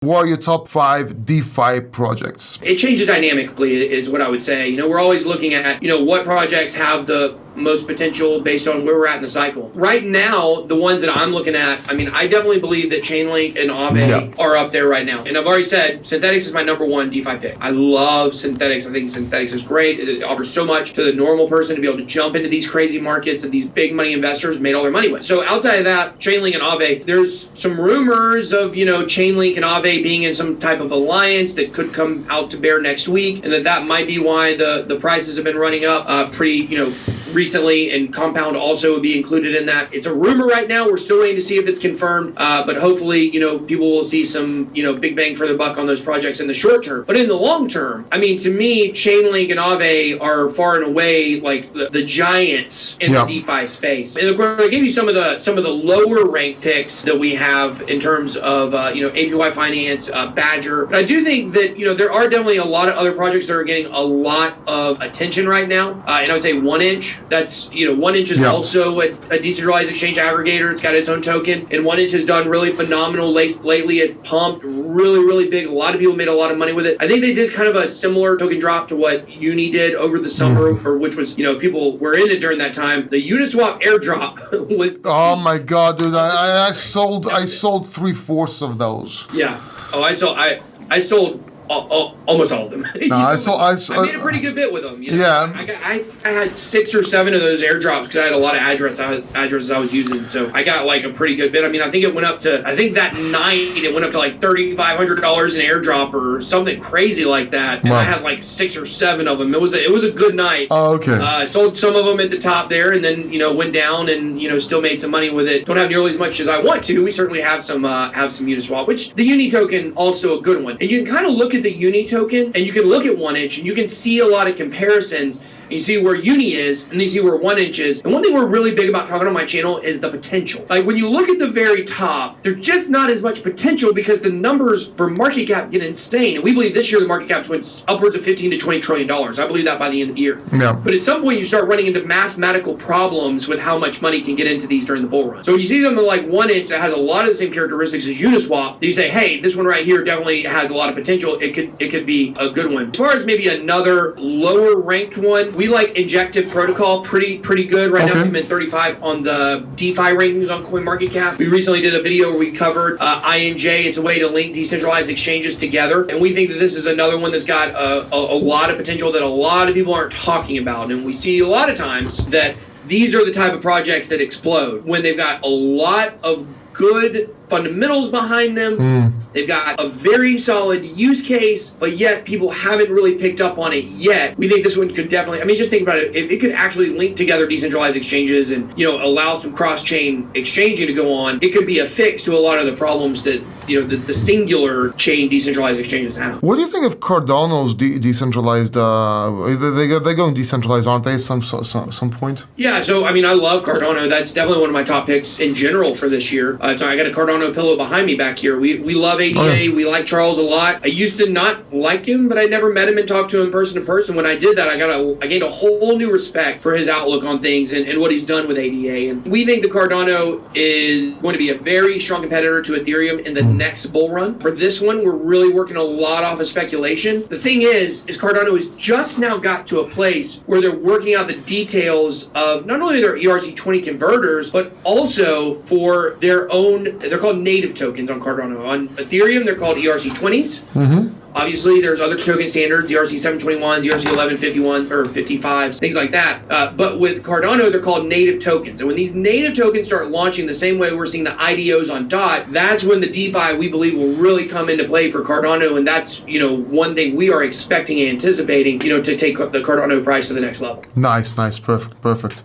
What are your top 5 DeFi projects? It changes dynamically is what I would say. We're always looking at, what projects have the most potential based on where we're at in the cycle. Right now, the ones that I'm looking at, I definitely believe that Chainlink and Aave are up there right now. And I've already said, Synthetics is my number one DeFi pick. I love Synthetics. I think Synthetics is great. It offers so much to the normal person to be able to jump into these crazy markets that these big money investors made all their money with. So outside of that, Chainlink and Aave, there's some rumors of, Chainlink and Aave being in some type of alliance that could come out to bear next week, and that might be why the prices have been running up pretty, recently, and Compound also would be included in that. It's a rumor right now. We're still waiting to see if it's confirmed, but hopefully, people will see some, big bang for the buck on those projects in the short term. But in the long term, to me, Chainlink and Aave are far and away like the giants in the DeFi space. And of course, I gave you some of the lower ranked picks that we have in terms of APY Finance, Badger. But I do think that there are definitely a lot of other projects that are getting a lot of attention right now. And I would say 1inch. That's 1inch is also a decentralized exchange aggregator. It's got its own token, and 1inch has done really phenomenal lately. It's pumped really, really big. A lot of people made a lot of money with it. I think they did kind of a similar token drop to what Uni did over the summer, or which was people were in it during that time. The Uniswap airdrop was. Oh my god, dude! I sold 3/4 of those. Yeah. Oh, I sold almost all of them. No, I made a pretty good bit with them. Yeah. I had 6 or 7 of those airdrops because I had a lot of addresses I was using. So I got like a pretty good bit. I think it went up to, that night it went up to like $3,500 an airdrop or something crazy like that. And I had like 6 or 7 of them. It was a good night. Oh, okay. I sold some of them at the top there, and then went down and still made some money with it. Don't have nearly as much as I want to. We certainly have some Uniswap, which the Uni token also a good one. And you can kind of look at the Uni token, and you can look at 1inch, and you can see a lot of comparisons. You see where Uni is, and you see where 1inch is. And one thing we're really big about talking on my channel is the potential. Like when you look at the very top, there's just not as much potential because the numbers for market cap get insane. And we believe this year the market cap went upwards of $15 to $20 trillion. I believe that by the end of the year. Yeah. But at some point you start running into mathematical problems with how much money can get into these during the bull run. So when you see something like 1inch that has a lot of the same characteristics as Uniswap, you say, hey, this one right here definitely has a lot of potential. It could be a good one. As far as maybe another lower ranked one, we like Injective Protocol, pretty good right now. We've been 35 on the DeFi rankings on CoinMarketCap. We recently did a video where we covered INJ. It's a way to link decentralized exchanges together, and we think that this is another one that's got a lot of potential that a lot of people aren't talking about. And we see a lot of times that these are the type of projects that explode when they've got a lot of good fundamentals behind them. They've got a very solid use case, but yet people haven't really picked up on it yet. We think this one could definitely, just think about it. If it could actually link together decentralized exchanges and, allow some cross-chain exchanging to go on, it could be a fix to a lot of the problems that, the singular chain decentralized exchanges have. What do you think of Cardano's decentralized? They're going decentralized, aren't they, at some point? Yeah, so, I love Cardano. That's definitely one of my top picks in general for this year. So I got a Cardano pillow behind me back here. We love ADA. Oh, yeah. We like Charles a lot. I used to not like him, but I never met him and talked to him person to person. When I did that, I gained a whole new respect for his outlook on things and what he's done with ADA. And we think the Cardano is going to be a very strong competitor to Ethereum in the next bull run. For this one, we're really working a lot off of speculation. The thing is Cardano has just now got to a place where they're working out the details of not only their ERC20 converters, but also for their own, they're called native tokens on Cardano. On Ethereum, they're called ERC20s. Obviously, there's other token standards, ERC 721s, ERC 1151 or 55s, things like that. But with Cardano, they're called native tokens. And when these native tokens start launching the same way we're seeing the IDOs on DOT, that's when the DeFi, we believe, will really come into play for Cardano. And that's, one thing we are expecting and anticipating, to take the Cardano price to the next level. Nice. Perfect.